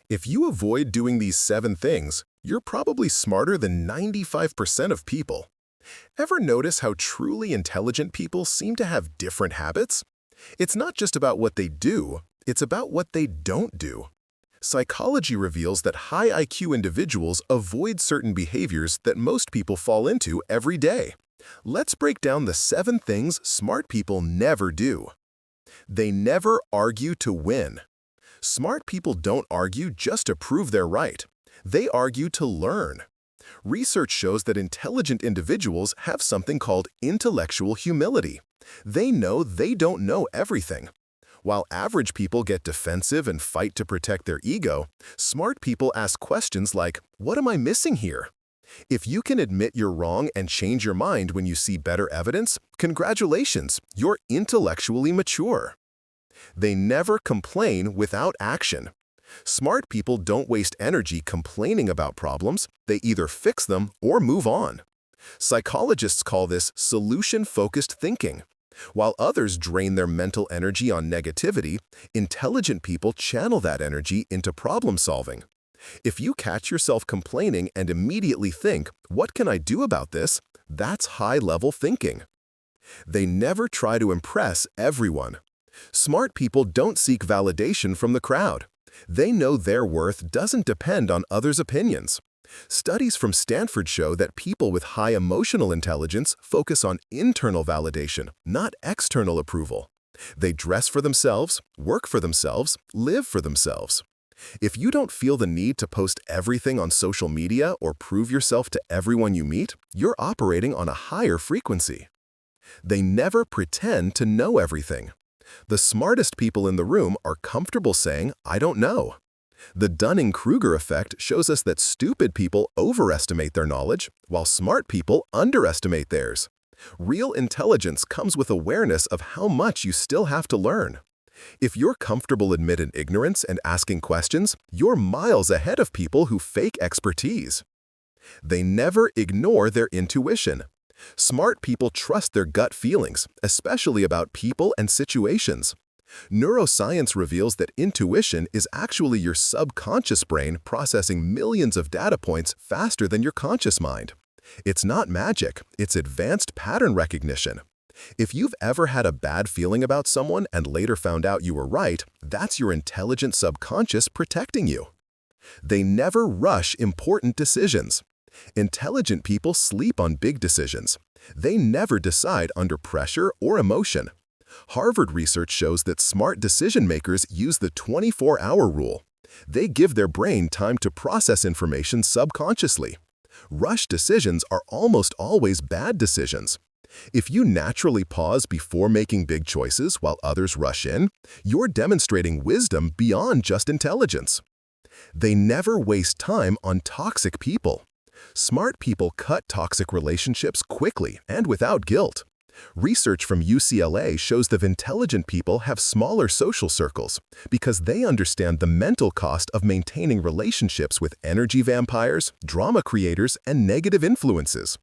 If you avoid doing these 7 things, you're probably smarter than 95% of people. Ever notice how truly intelligent people seem to have different habits? It's not just about what they do, it's about what they don't do. Psychology reveals that high IQ individuals avoid certain behaviors that most people fall into every day. Let's break down the 7 things smart people never do. They never argue to win. Smart people don't argue just to prove they're right. They argue to learn. Research shows that intelligent individuals have something called intellectual humility. They know they don't know everything. While average people get defensive and fight to protect their ego, smart people ask questions like, "What am I missing here?" If you can admit you're wrong and change your mind when you see better evidence, congratulations, you're intellectually mature. They never complain without action. Smart people don't waste energy complaining about problems. They either fix them or move on. Psychologists call this solution-focused thinking. While others drain their mental energy on negativity, intelligent people channel that energy into problem solving. If you catch yourself complaining and immediately think, "What can I do about this?" that's high-level thinking. They never try to impress everyone. Smart people don't seek validation from the crowd. They know their worth doesn't depend on others' opinions. Studies from Stanford show that people with high emotional intelligence focus on internal validation, not external approval. They dress for themselves, work for themselves, live for themselves. If you don't feel the need to post everything on social media or prove yourself to everyone you meet, you're operating on a higher frequency. They never pretend to know everything. The smartest people in the room are comfortable saying, "I don't know." The Dunning-Kruger effect shows us that stupid people overestimate their knowledge, while smart people underestimate theirs. Real intelligence comes with awareness of how much you still have to learn. If you're comfortable admitting ignorance and asking questions, you're miles ahead of people who fake expertise. They never ignore their intuition. Smart people trust their gut feelings, especially about people and situations. Neuroscience reveals that intuition is actually your subconscious brain processing millions of data points faster than your conscious mind. It's not magic, it's advanced pattern recognition. If you've ever had a bad feeling about someone and later found out you were right, that's your intelligent subconscious protecting you. They never rush important decisions. Intelligent people sleep on big decisions. They never decide under pressure or emotion. Harvard research shows that smart decision makers use the 24-hour rule. They give their brain time to process information subconsciously. Rush decisions are almost always bad decisions. If you naturally pause before making big choices while others rush in, you're demonstrating wisdom beyond just intelligence. They never waste time on toxic people. Smart people cut toxic relationships quickly and without guilt. Research from UCLA shows that intelligent people have smaller social circles because they understand the mental cost of maintaining relationships with energy vampires, drama creators, and negative influences.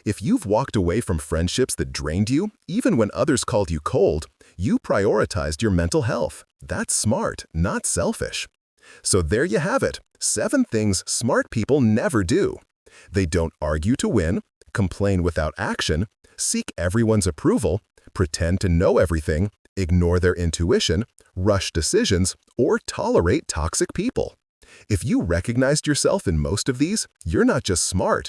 If you've walked away from friendships that drained you, even when others called you cold, you prioritized your mental health. That's smart, not selfish. So there you have it, 7 things smart people never do. They don't argue to win, complain without action, seek everyone's approval, pretend to know everything, ignore their intuition, rush decisions, or tolerate toxic people. If you recognized yourself in most of these, you're not just smart,